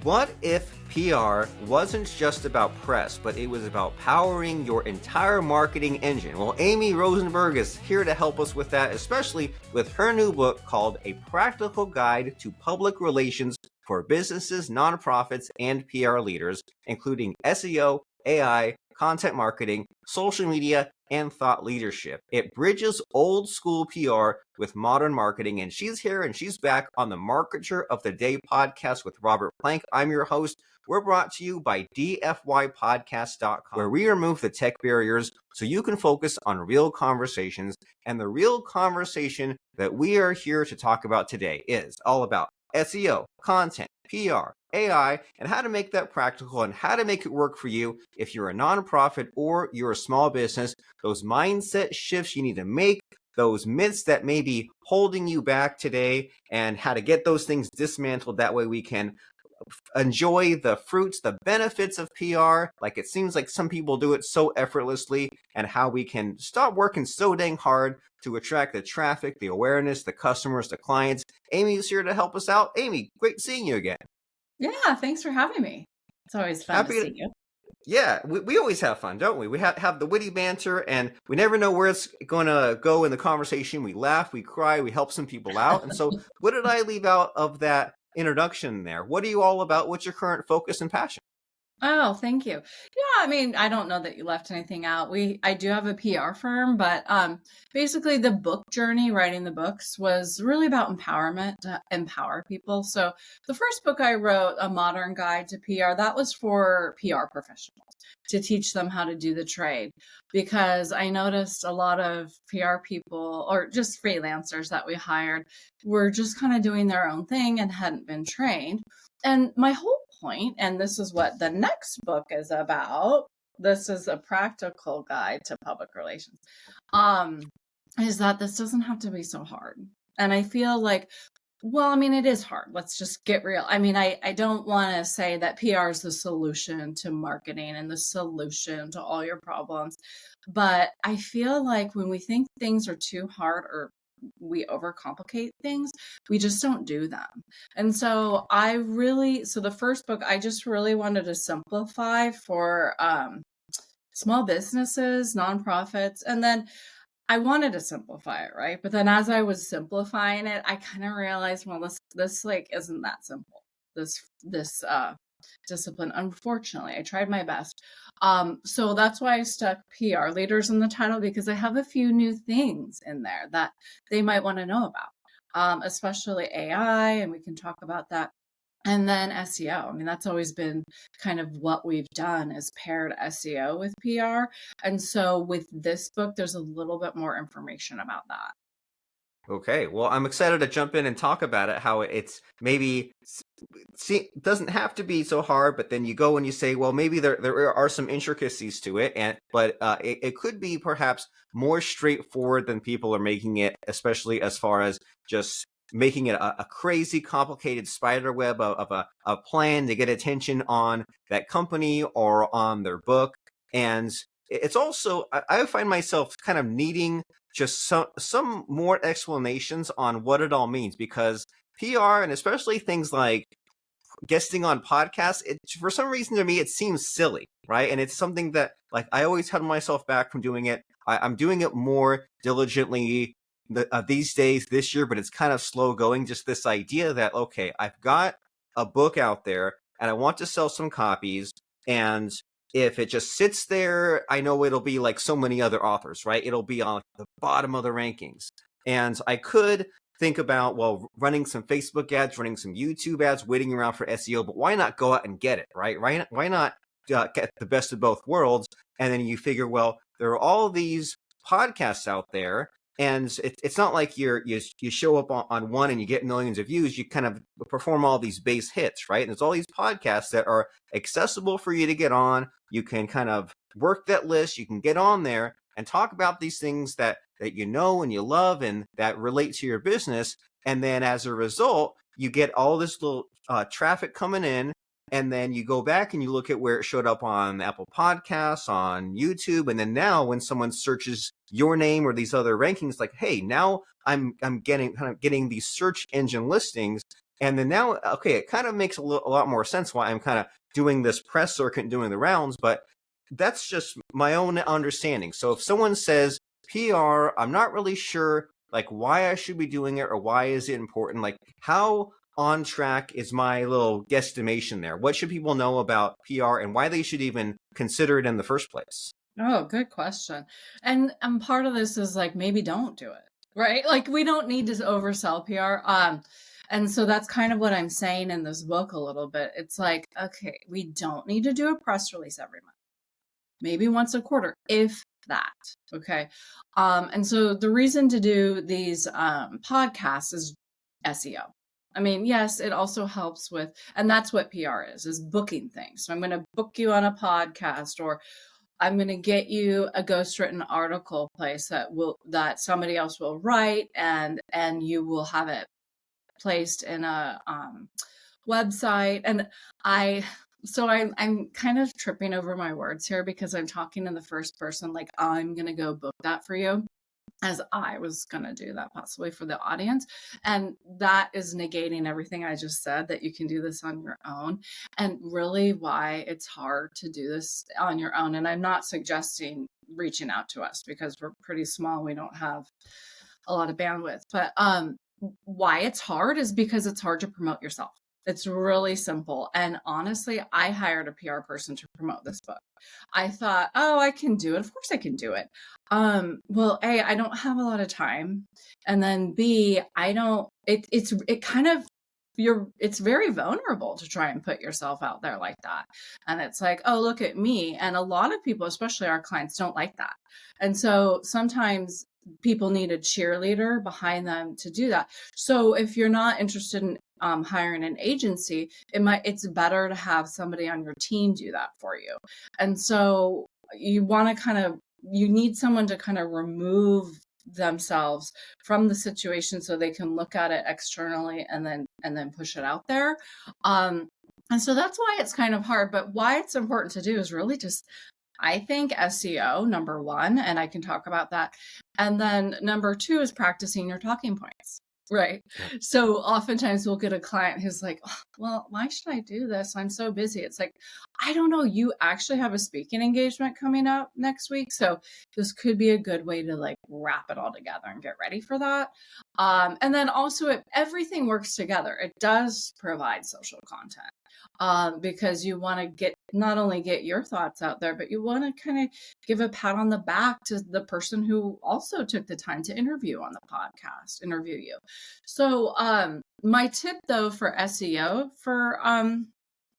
What if PR wasn't just about press, but it was about powering your entire marketing engine? Well, Amy Rosenberg is here to help us with that, especially with her new book called A Practical Guide to Public Relations for Businesses, Nonprofits, and PR Leaders, including SEO, AI, content marketing, social media, and thought leadership. It bridges old school PR with modern marketing, and she's here and she's back on the Marketer of the Day podcast with Robert Plank. I'm your host. We're brought to you by dfypodcast.com, where we remove the tech barriers so you can focus on real conversations. And the real conversation that we are here to talk about today is all about SEO, content, PR, AI, and how to make that practical and how to make it work for you if you're a nonprofit or you're a small business. Those mindset shifts you need to make, those myths that may be holding you back today, and how to get those things dismantled. That way we can enjoy the fruits, the benefits of PR, like it seems like some people do it so effortlessly, and how we can stop working so dang hard to attract the traffic, the awareness, the customers, the clients. Amy's here to help us out. Amy, great seeing you again. Yeah, thanks for having me. It's always fun to see you. Yeah, we always have fun, don't we? We have the witty banter, and we never know where it's going to go in the conversation. We laugh, we cry, we help some people out. And so what did I leave out of that introduction there? What are you all about? What's your current focus and passion? Oh, thank you. Yeah, I mean, I don't know that you left anything out. I do have a PR firm, but basically the book journey, writing the books, was really about empowerment to empower people. So the first book I wrote, A Modern Guide to PR, that was for PR professionals to teach them how to do the trade, because I noticed a lot of PR people or just freelancers that we hired were just kind of doing their own thing and hadn't been trained. And my whole point, and this is what the next book is about, this is a practical guide to public relations, is that this doesn't have to be so hard. And I feel like, well, I mean, it is hard. Let's just get real. I mean, I don't want to say that PR is the solution to marketing and the solution to all your problems. But I feel like when we think things are too hard or we overcomplicate things, we just don't do them. And so the first book, I just really wanted to simplify for small businesses, nonprofits, and then I wanted to simplify it, right? But then as I was simplifying it, I kind of realized, well, this like isn't that simple. This discipline, unfortunately. I tried my best. So that's why I stuck PR leaders in the title, because I have a few new things in there that they might want to know about, especially AI, and we can talk about that. And then SEO. I mean, that's always been kind of what we've done, is paired SEO with PR. And so with this book, there's a little bit more information about that. Okay, well, I'm excited to jump in and talk about it, how it's maybe doesn't have to be so hard, but then you go and you say, well, maybe there are some intricacies to it, but it could be perhaps more straightforward than people are making it, especially as far as just making it a crazy, complicated spider web of a plan to get attention on that company or on their book. And it's also, I find myself kind of needing just some more explanations on what it all means, because PR, and especially things like guesting on podcasts, for some reason to me, it seems silly, right? And it's something that, like, I always held myself back from doing it. I'm doing it more diligently these days, this year, but it's kind of slow going. Just this idea that, okay, I've got a book out there and I want to sell some copies, and if it just sits there, I know it'll be like so many other authors, right? It'll be on the bottom of the rankings. And I could think about, well, running some Facebook ads, running some YouTube ads, waiting around for SEO, but why not go out and get it, right? Why not get the best of both worlds? And then you figure, well, there are all these podcasts out there, and it's not like you show up on one and you get millions of views. You kind of perform all these base hits, right? And there's all these podcasts that are accessible for you to get on. You can kind of work that list. You can get on there and talk about these things that you know and you love and that relate to your business. And then as a result, you get all this little traffic coming in. And then you go back and you look at where it showed up on Apple Podcasts, on YouTube. And then now when someone searches your name or these other rankings, like, hey, now I'm getting these search engine listings. And then now, okay, it kind of makes a lot more sense why I'm kind of doing this press circuit and doing the rounds, but that's just my own understanding. So if someone says PR, I'm not really sure like why I should be doing it or why is it important? Like how on track is my little guesstimation there? What should people know about PR and why they should even consider it in the first place? Oh, good question. And part of this is like maybe don't do it, right? Like we don't need to oversell PR. And so that's kind of what I'm saying in this book a little bit. It's like, okay, we don't need to do a press release every month. Maybe once a quarter, if that. Okay. And so the reason to do these podcasts is SEO. I mean, yes, it also helps with, and that's what PR is booking things. So I'm going to book you on a podcast, or I'm going to get you a ghostwritten article place that somebody else will write, and you will have it placed in a website. And I'm kind of tripping over my words here because I'm talking in the first person, like I'm going to go book that for you, as I was going to do that possibly for the audience. And that is negating everything I just said, that you can do this on your own, and really why it's hard to do this on your own. And I'm not suggesting reaching out to us because we're pretty small. We don't have a lot of bandwidth, but why it's hard is because it's hard to promote yourself. It's really simple. And honestly, I hired a PR person to promote this book. I thought, oh, I can do it. Of course I can do it. Well, A, I don't have a lot of time. And then B, I don't, it kind of, it's very vulnerable to try and put yourself out there like that. And it's like, oh, look at me. And a lot of people, especially our clients, don't like that. And so sometimes people need a cheerleader behind them to do that. So if you're not interested in hiring an agency, it's better to have somebody on your team do that for you. And so you need someone to kind of remove themselves from the situation so they can look at it externally and then push it out there. And so that's why it's kind of hard, but why it's important to do is really just, I think, SEO, number one, and I can talk about that. And then number two is practicing your talking points. Right. Yeah. So oftentimes we'll get a client who's like, oh, well, why should I do this? I'm so busy. It's like, I don't know. You actually have a speaking engagement coming up next week. So this could be a good way to like wrap it all together and get ready for that. And then also everything works together. It does provide social content. Because you want to not only get your thoughts out there, but you want to kind of give a pat on the back to the person who also took the time to interview you. So my tip though for SEO for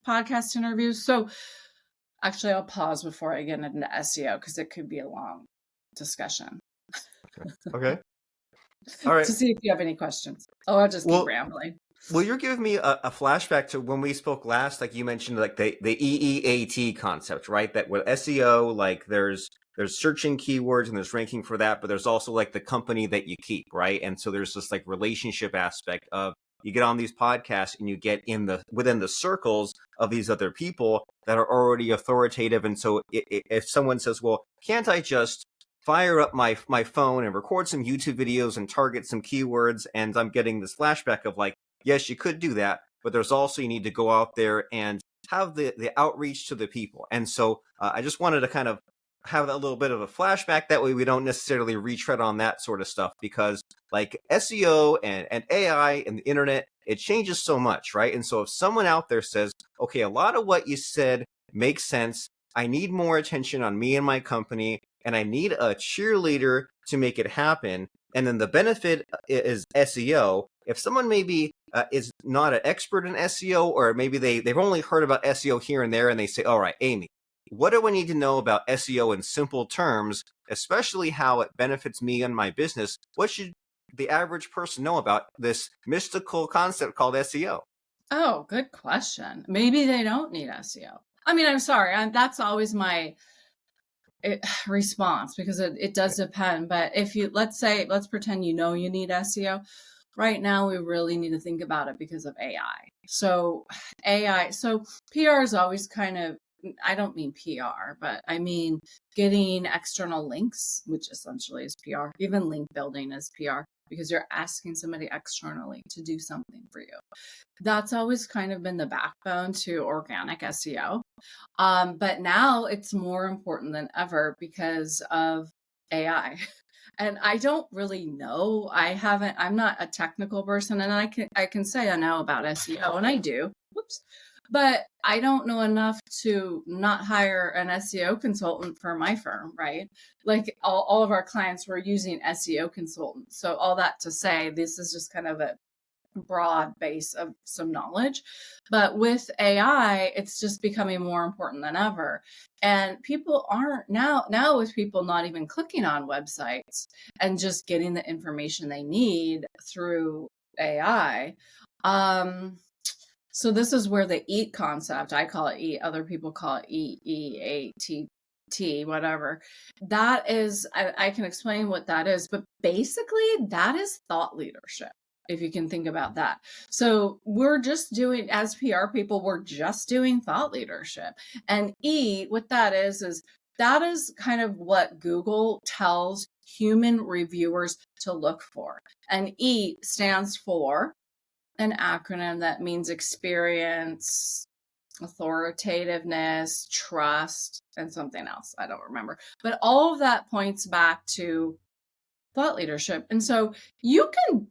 podcast interviews. So actually I'll pause before I get into SEO because it could be a long discussion. Okay. All right. To see if you have any questions. Oh, I'll just keep Well, rambling. well, you're giving me a flashback to when we spoke last. Like you mentioned, like the EEAT concept, right? That with SEO, like there's searching keywords and there's ranking for that, but there's also like the company that you keep, right? And so there's this like relationship aspect of you get on these podcasts and you get within the circles of these other people that are already authoritative. And so if someone says, well, can't I just fire up my phone and record some YouTube videos and target some keywords? And I'm getting this flashback of like, yes, you could do that, but there's also you need to go out there and have the outreach to the people. And so I just wanted to kind of have a little bit of a flashback. That way we don't necessarily retread on that sort of stuff because like SEO and AI and the internet, it changes so much, right? And so if someone out there says, okay, a lot of what you said makes sense. I need more attention on me and my company, and I need a cheerleader to make it happen. And then the benefit is SEO. If someone maybe is not an expert in SEO, or maybe they've only heard about SEO here and there, and they say, all right, Amy, what do I need to know about SEO in simple terms, especially how it benefits me and my business? What should the average person know about this mystical concept called SEO? Oh, good question. Maybe they don't need SEO. I mean, I'm sorry. That's always my response because it does depend. But if let's pretend you need SEO. Right now, we really need to think about it because of AI. So PR is always kind of, I don't mean PR, but I mean getting external links, which essentially is PR. Even link building is PR. because you're asking somebody externally to do something for you. That's always kind of been the backbone to organic SEO. But now it's more important than ever because of AI. And I don't really know. I'm not a technical person, and I can say I know about SEO, and I do. Whoops. But I don't know enough to not hire an SEO consultant for my firm, right? Like all of our clients were using SEO consultants. So all that to say, this is just kind of a broad base of some knowledge. But with AI, it's just becoming more important than ever. And people aren't now with people not even clicking on websites and just getting the information they need through AI. So this is where the EAT concept, I call it EAT, other people call it EEATT, whatever. That is, I can explain what that is, but basically that is thought leadership, if you can think about that. So we're just doing, as PR people, we're just doing thought leadership. And what that is that is kind of what Google tells human reviewers to look for. And E stands for an acronym that means experience, authoritativeness, trust, and something else. I don't remember. But all of that points back to thought leadership. And so you can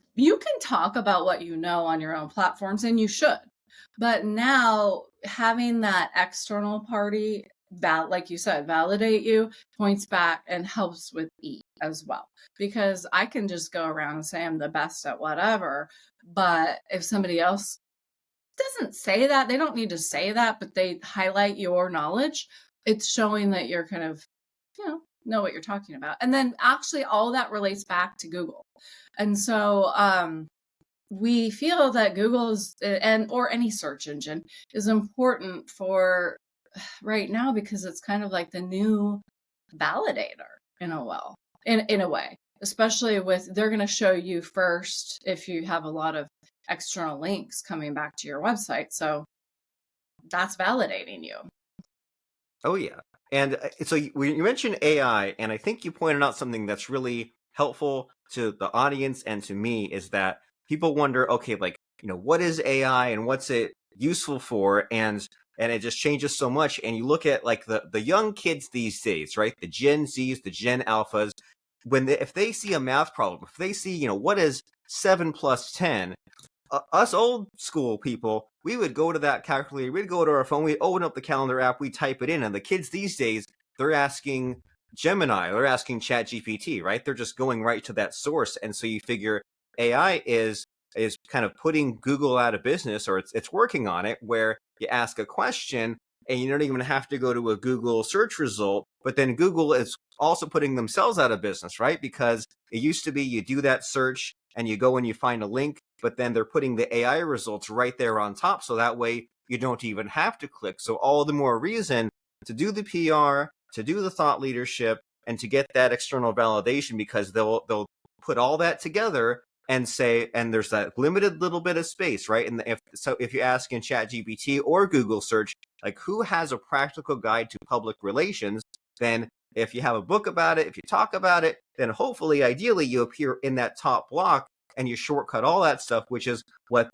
talk about what you know on your own platforms, and you should. But now having that external party like you said, validate you, points back and helps with E as well. Because I can just go around and say I'm the best at whatever, but if somebody else doesn't say that, they don't need to say that, but they highlight your knowledge, it's showing that you're kind of, know what you're talking about. And then actually all that relates back to Google. And so we feel that Google is, or any search engine is important for right now because it's kind of like the new validator in a way, especially with, they're going to show you first if you have a lot of external links coming back to your website. So that's validating you. Oh yeah. And so you mentioned AI, and I think you pointed out something that's really helpful to the audience and to me, is that people wonder, okay, like, what is AI and what's it useful for? And it just changes so much. And you look at like the young kids these days, right? The Gen Zs, the Gen Alphas, if they see a math problem, if they see, what is 7 plus 10, us old school people, we would go to that calculator, we'd go to our phone, we'd open up the calendar app, we'd type it in. And the kids these days, they're asking Gemini, they're asking ChatGPT, right? They're just going right to that source. And so you figure AI is kind of putting Google out of business, or it's working on it, where you ask a question and you don't even have to go to a Google search result, but then Google is also putting themselves out of business, right? Because it used to be you do that search and you go and you find a link, but then they're putting the AI results right there on top. So that way you don't even have to click. So all the more reason to do the PR, to do the thought leadership, and to get that external validation, because they'll put all that together and say, and there's that limited little bit of space, right? And if you ask in ChatGPT or Google search, like, who has a practical guide to public relations, then if you have a book about it, if you talk about it, then hopefully, ideally, you appear in that top block and you shortcut all that stuff, which is what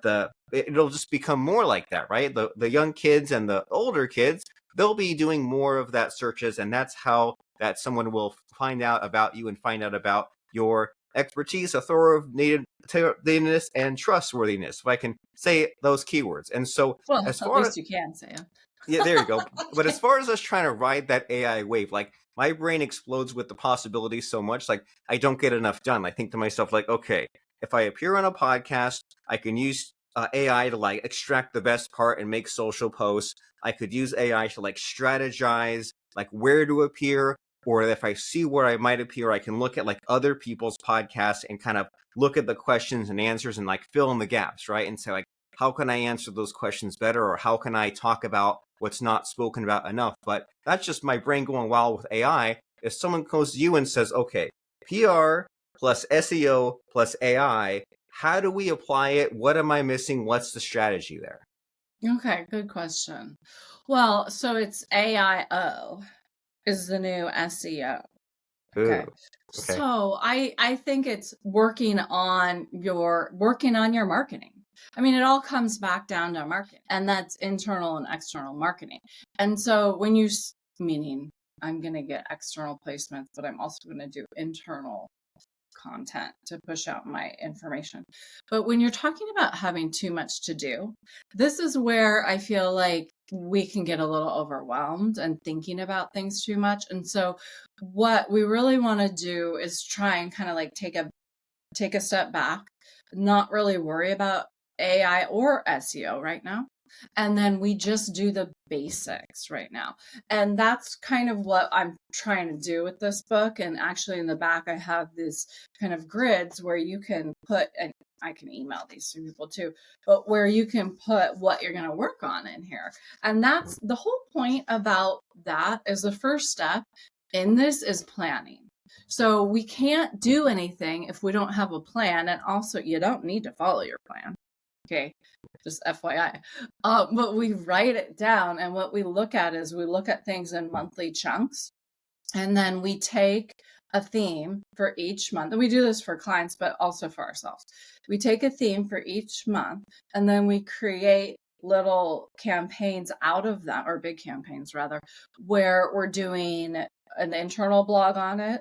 it'll just become more like that, right? The young kids and the older kids, they'll be doing more of that searches, and that's how that someone will find out about you and find out about your expertise, authoritativeness, and trustworthiness, if I can say those keywords. And so, Well, as at far as least you can say it. yeah, there you go. But as Okay. far as us trying to ride that AI wave, like, my brain explodes with the possibilities so much, like, I don't get enough done. I think to myself, like, okay, if I appear on a podcast, I can use AI to like extract the best part and make social posts. I could use AI to like strategize like where to appear, or if I see where I might appear, I can look at like other people's podcasts and kind of look at the questions and answers and like fill in the gaps, right? And say like, how can I answer those questions better, or how can I talk about what's not spoken about enough? But that's just my brain going wild with AI. If someone goes to you and says, okay, PR plus SEO plus AI, how do we apply it? What am I missing? What's the strategy there? Okay, good question. Well, so it's AIO is the new SEO. Ooh. Okay. Okay. So I think it's working on your marketing. I mean, it all comes back down to marketing, and that's internal and external marketing. And so meaning I'm going to get external placements, but I'm also going to do internal content to push out my information. But when you're talking about having too much to do, this is where I feel like we can get a little overwhelmed and thinking about things too much. And so what we really want to do is try and kind of like take a step back, not really worry about AI or SEO right now. And then we just do the basics right now. And that's kind of what I'm trying to do with this book. And actually, in the back, I have these kind of grids where you can put, and I can email these to people too, but where you can put what you're going to work on in here. And that's the whole point about that is the first step in this is planning. So we can't do anything if we don't have a plan. And also, you don't need to follow your plan. Okay, just FYI. But we write it down, and what we look at is we look at things in monthly chunks, and then we take a theme for each month. And we do this for clients, but also for ourselves. We take a theme for each month, and then we create little campaigns out of them, or big campaigns rather, where we're doing an internal blog on it.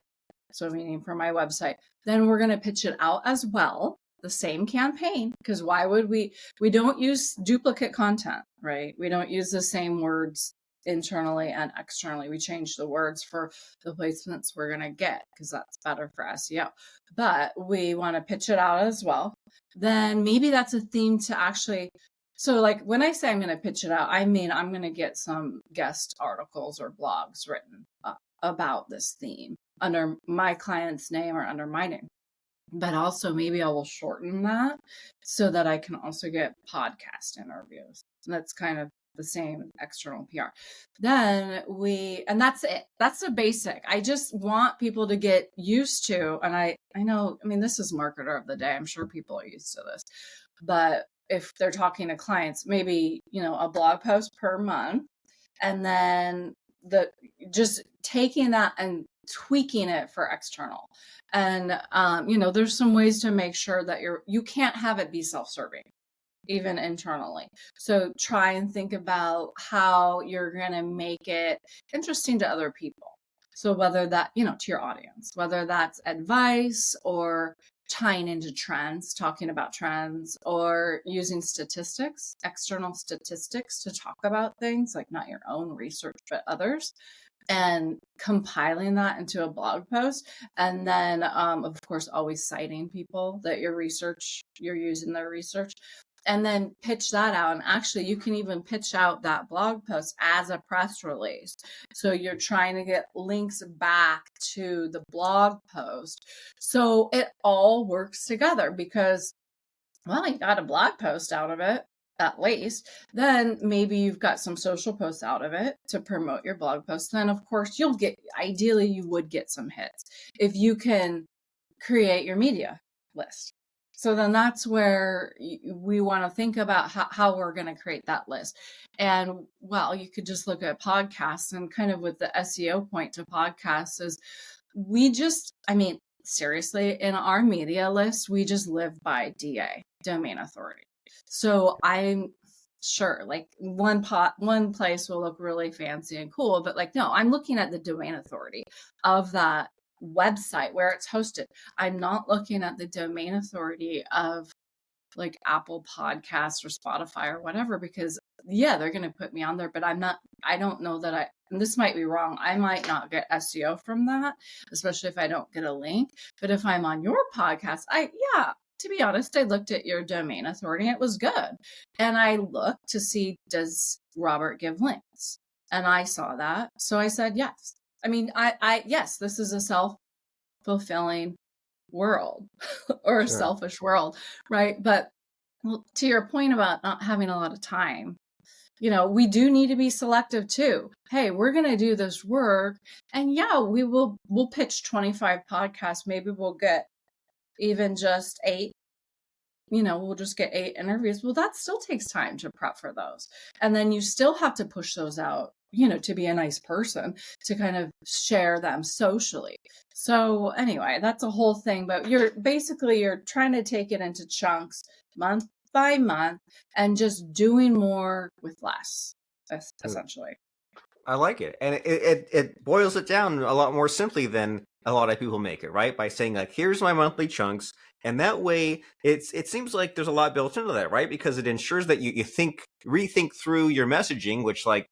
So meaning for my website, then we're going to pitch it out as well, the same campaign, because why would we don't use duplicate content, right? We don't use the same words internally and externally. We change the words for the placements we're going to get because that's better for SEO. But we want to pitch it out as well. Then maybe that's a theme to actually. So like when I say I'm going to pitch it out, I mean I'm going to get some guest articles or blogs written about this theme under my client's name or under my name. But also maybe I will shorten that so that I can also get podcast interviews. And that's kind of the same external PR. And that's it. That's the basic. I just want people to get used to, and I know, I mean, this is marketer of the day. I'm sure people are used to this, but if they're talking to clients, maybe, a blog post per month, and then just taking that and tweaking it for external. And there's some ways to make sure that you can't have it be self-serving even internally. So try and think about how you're going to make it interesting to other people. So whether that, to your audience, whether that's advice or tying into trends, talking about trends, or using statistics, external statistics to talk about things, like not your own research, but others, and compiling that into a blog post. And then, of course, always citing people that you're using their research, and then pitch that out. And actually, you can even pitch out that blog post as a press release. So you're trying to get links back to the blog post. So it all works together because, well, you got a blog post out of it, at least. Then maybe you've got some social posts out of it to promote your blog post. Then, of course, ideally, you would get some hits if you can create your media list. So then that's where we want to think about how we're going to create that list. And well, you could just look at podcasts, and kind of with the SEO point to podcasts is seriously, in our media list, we just live by DA, domain authority. So I'm sure like one place will look really fancy and cool, but like, no, I'm looking at the domain authority of that website where it's hosted. I'm not looking at the domain authority of like Apple Podcasts or Spotify or whatever, because they're going to put me on there, but I don't know that and this might be wrong. I might not get SEO from that, especially if I don't get a link. But if I'm on your podcast, to be honest, I looked at your domain authority. It was good. And I looked to see, does Robert give links? And I saw that. So I said, yes. I mean, yes, this is a self-fulfilling world or a selfish world, right? But to your point about not having a lot of time, we do need to be selective too. Hey, we're going to do this work, and we'll pitch 25 podcasts. Maybe we'll get even just 8. We'll just get 8 interviews. Well, that still takes time to prep for those. And then you still have to push those out, to be a nice person, to kind of share them socially. So anyway, that's a whole thing, but you're trying to take it into chunks, month by month, and just doing more with less, essentially. I like it, and it boils it down a lot more simply than a lot of people make it, right? By saying like, here's my monthly chunks, and that way it seems like there's a lot built into that, right? Because it ensures that you rethink through your messaging, which like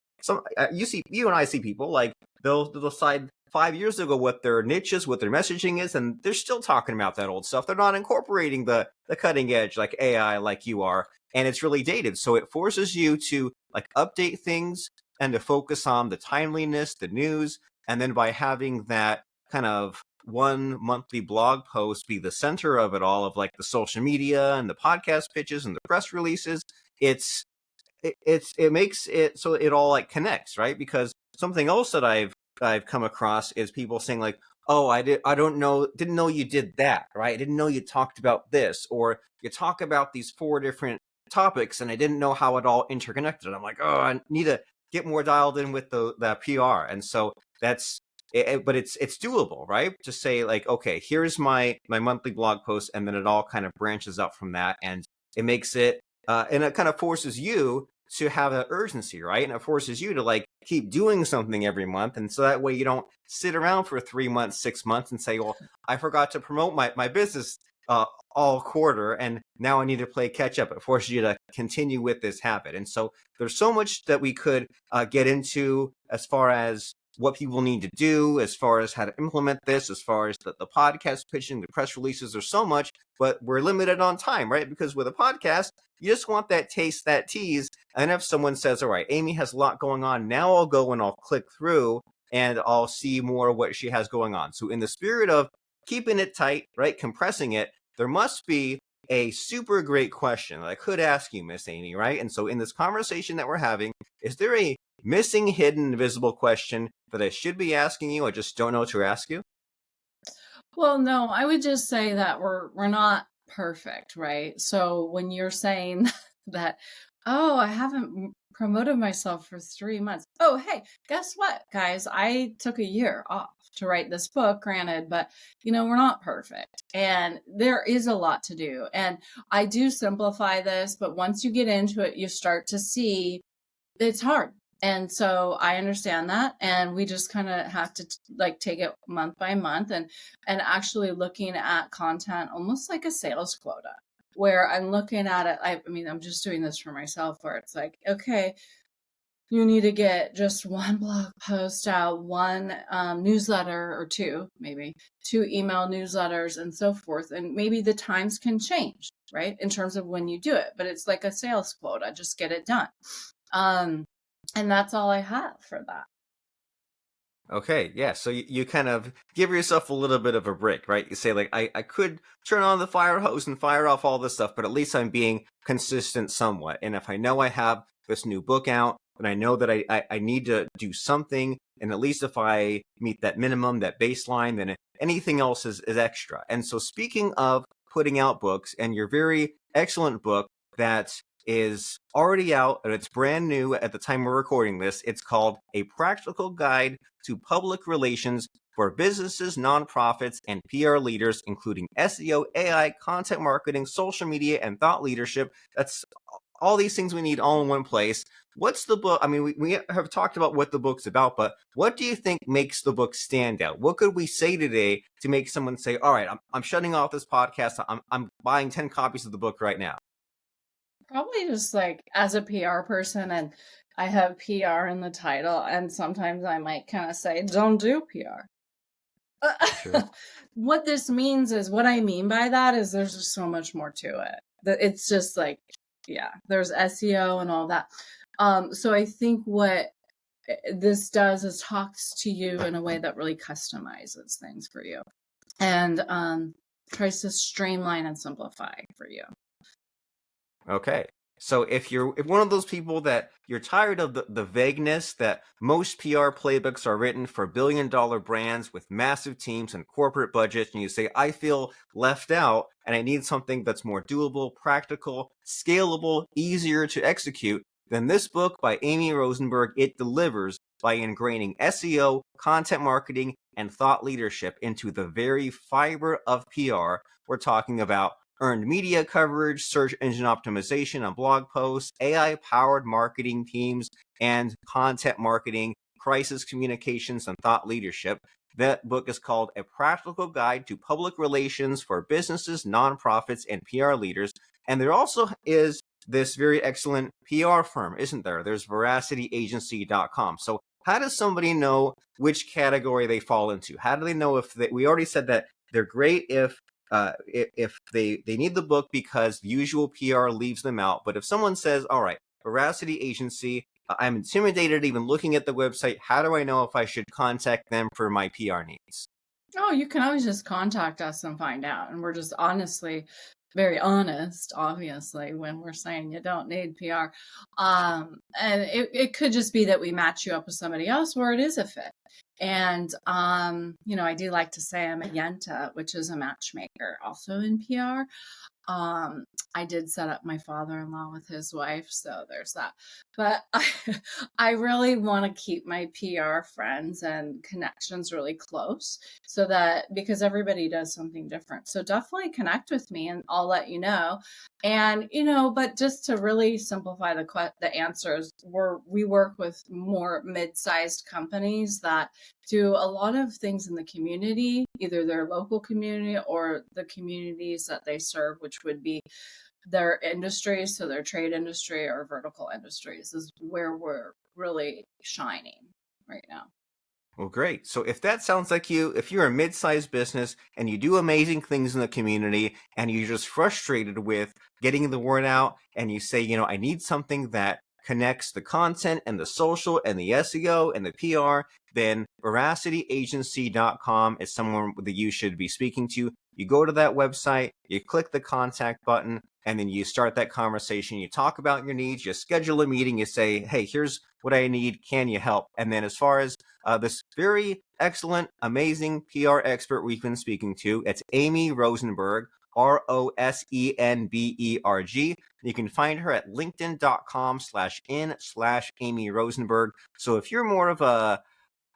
you and I see people like they'll decide 5 years ago what their niche is, what their messaging is, and they're still talking about that old stuff. They're not incorporating the cutting edge like AI like you are, and it's really dated. So it forces you to like update things and to focus on the timeliness, the news, and then by having that kind of one monthly blog post be the center of it all, of like the social media and the podcast pitches and the press releases, it makes it so it all like connects, right? Because something else that I've come across is people saying like, oh, didn't know you did that, right? I didn't know you talked about this, or you talk about these 4 different topics and I didn't know how it all interconnected. And I'm like, oh, I need to get more dialed in with the PR. And so that's it, but it's doable, right? To say like, okay, here's my monthly blog post, and then it all kind of branches up from that, and it makes it and it kind of forces you to have an urgency, right? And it forces you to like keep doing something every month, and so that way you don't sit around for 3 months, 6 months, and say, well, I forgot to promote my business all quarter, and now I need to play catch up. It forces you to continue with this habit. And so there's so much that we could get into as far as what people need to do, as far as how to implement this, as far as the podcast pitching, the press releases. There's so much, but we're limited on time, right? Because with a podcast, you just want that taste, that tease. And if someone says, all right, Amy has a lot going on, now I'll go and I'll click through and I'll see more of what she has going on. So in the spirit of keeping it tight, right, compressing it, there must be a super great question that I could ask you, Miss Amy, right? And so in this conversation that we're having, is there a missing, hidden, invisible question that I should be asking you? I just don't know to ask you. Well, no, I would just say that we're not perfect, right? So when you're saying that, oh, I haven't promoted myself for 3 months. Oh, hey, guess what, guys? I took a year off to write this book, granted, but we're not perfect. And there is a lot to do. And I do simplify this, but once you get into it, you start to see it's hard. And so I understand that. And we just kind of have to like take it month by month, and actually looking at content almost like a sales quota, where I'm looking at it. I mean, I'm just doing this for myself, where it's like, okay, you need to get just one blog post out, one newsletter, or two, maybe two email newsletters, and so forth. And maybe the times can change, right, in terms of when you do it. But it's like a sales quota, just get it done. And that's all I have for that. Okay, yeah. So you kind of give yourself a little bit of a break, right? You say like, I could turn on the fire hose and fire off all this stuff, but at least I'm being consistent somewhat. And if I know I have this new book out, and I know that I need to do something, and at least if I meet that minimum, that baseline, then anything else is extra. And so speaking of putting out books, and your very excellent book that is already out and it's brand new at the time we're recording this, it's called A Practical Guide to Public Relations for Businesses, Nonprofits, and PR Leaders, including SEO, AI, content marketing, social media, and thought leadership. That's all these things we need all in one place. What's the book? I mean, we have talked about what the book's about, but what do you think makes the book stand out? What could we say today to make someone say, all right, I'm shutting off this podcast. I'm buying 10 copies of the book right now? Probably just like as a PR person, and I have PR in the title, and sometimes I might kind of say, don't do PR. Sure. What I mean by that is there's just so much more to it. That it's just like, yeah, there's SEO and all that. So I think what this does is talks to you in a way that really customizes things for you, and tries to streamline and simplify for you. Okay. So if one of those people that you're tired of the vagueness that most PR playbooks are written for $1 billion brands with massive teams and corporate budgets, and you say, I feel left out and I need something that's more doable, practical, scalable, easier to execute, then this book by Amy Rosenberg, it delivers by ingraining SEO, content marketing, and thought leadership into the very fiber of PR. We're talking about earned media coverage, search engine optimization on blog posts, AI powered marketing teams, and content marketing, crisis communications, and thought leadership. That book is called A Practical Guide to Public Relations for Businesses, Nonprofits, and PR Leaders. And there also is this very excellent PR firm, isn't there? There's veracityagency.com. So how does somebody know which category they fall into? How do they know if we already said that they're great if they need the book because the usual PR leaves them out. But if someone says, all right, Veracity Agency, I'm intimidated even looking at the website. How do I know if I should contact them for my PR needs? Oh, you can always just contact us and find out. And we're just honestly very honest, obviously, when we're saying you don't need PR. And it could just be that we match you up with somebody else where it is a fit. And, I do like to say I'm a Yenta, which is a matchmaker also in PR. I did set up my father-in-law with his wife, so there's that. But I really want to keep my PR friends and connections really close so that because everybody does something different. So definitely connect with me and I'll let you know. And, but just to really simplify the answers, we work with more mid-sized companies that do a lot of things in the community, either their local community or the communities that they serve, which would be their industries, so their trade industry or vertical industries is where we're really shining right now. Well, great. So if that sounds like you, if you're a mid-sized business and you do amazing things in the community and you're just frustrated with getting the word out and you say, I need something that connects the content and the social and the SEO and the PR, then veracityagency.com is someone that you should be speaking to. You go to that website, you click the contact button, and then you start that conversation. You talk about your needs, you schedule a meeting, you say, hey, here's what I need. Can you help? And then as far as this very excellent, amazing PR expert we've been speaking to, it's Amy Rosenberg, Rosenberg. You can find her at linkedin.com/in/Amy Rosenberg. So if you're more of a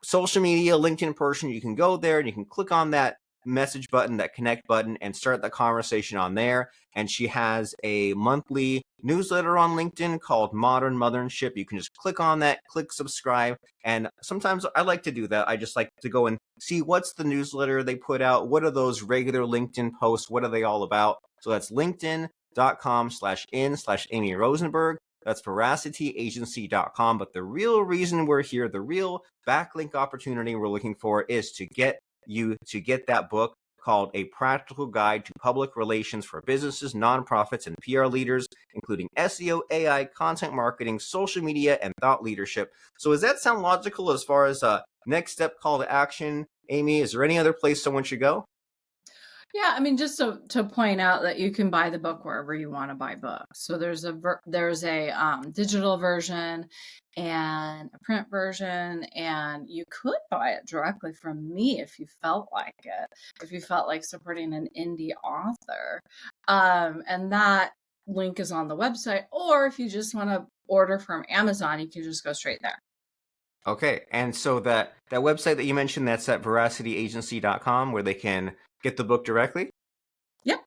social media LinkedIn person, you can go there and you can click on that message button, that connect button, and start the conversation on there. And she has a monthly newsletter on LinkedIn called Modern Mothership. You can just click on that, click subscribe. And sometimes I like to do that. I just like to go and see what's the newsletter they put out. What are those regular LinkedIn posts? What are they all about? So that's linkedin.com/in/Amy Rosenberg. That's veracityagency.com. But the real reason we're here, the real backlink opportunity we're looking for is to get you to get that book called A Practical Guide to Public Relations for Businesses, Nonprofits, and PR Leaders, including SEO, AI, content marketing, social media, and thought leadership. So does that sound logical as far as a next step call to action? Amy, is there any other place someone should go? Yeah, I mean, just to point out that you can buy the book wherever you want to buy books. So there's a digital version and a print version, and you could buy it directly from me if you felt like it, if you felt like supporting an indie author. And that link is on the website, or if you just want to order from Amazon, you can just go straight there. Okay, and so that website that you mentioned, that's at veracityagency.com where they can get the book directly? Yep.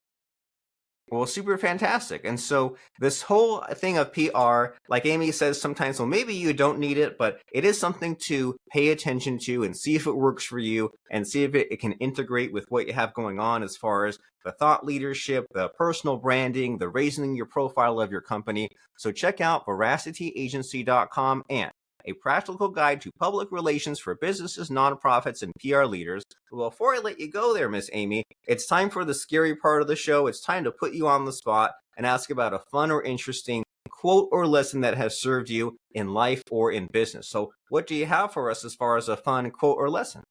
Well, super fantastic. And so this whole thing of PR, like Amy says sometimes, well, maybe you don't need it, but it is something to pay attention to and see if it works for you and see if it can integrate with what you have going on as far as the thought leadership, the personal branding, the raising your profile of your company. So check out veracityagency.com and A Practical Guide to Public Relations for Businesses, Nonprofits, and PR Leaders. Well, before I let you go there, Miss Amy, it's time for the scary part of the show. It's time to put you on the spot and ask about a fun or interesting quote or lesson that has served you in life or in business. So what do you have for us as far as a fun quote or lesson?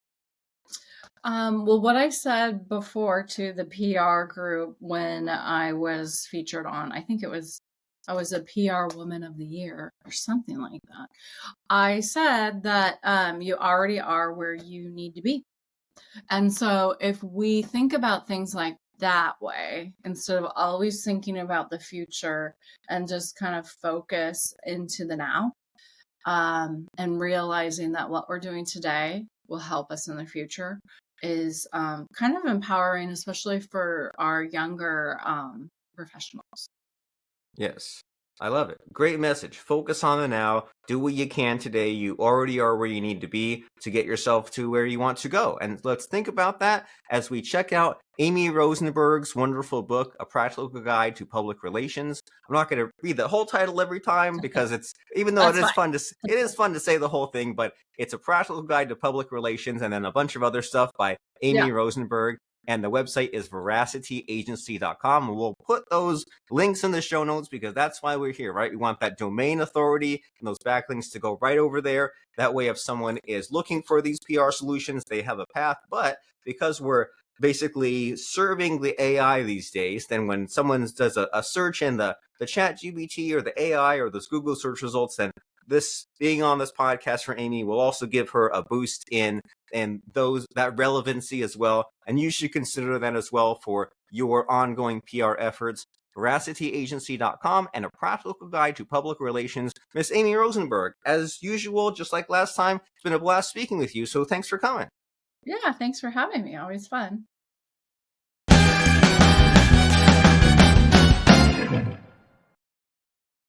Well, what I said before to the PR group when I was featured on, I was a PR Woman of the Year or something like that. I said that you already are where you need to be. And so if we think about things like that way, instead of always thinking about the future and just kind of focus into the now, And realizing that what we're doing today will help us in the future is kind of empowering, especially for our younger professionals. Yes. I love it. Great message. Focus on the now. Do what you can today. You already are where you need to be to get yourself to where you want to go. And let's think about that as we check out Amy Rosenberg's wonderful book, A Practical Guide to Public Relations. I'm not going to read the whole title every time because it's, even though it That's is fine. fun to it is fun to say the whole thing, but it's A Practical Guide to Public Relations and then a bunch of other stuff by Yeah. Amy Rosenberg. And the website is veracityagency.com. And we'll put those links in the show notes because that's why we're here, right? We want that domain authority and those backlinks to go right over there. That way, if someone is looking for these PR solutions, they have a path. But because we're basically serving the AI these days, then when someone does a search in the chat GBT or the AI or those Google search results, then this being on this podcast for Amy will also give her a boost in and those that relevancy as well. And you should consider that as well for your ongoing PR efforts. VeracityAgency.com and A Practical Guide to Public Relations. Miss Amy Rosenberg, as usual, just like last time, it's been a blast speaking with you. So thanks for coming. Yeah. Thanks for having me. Always fun.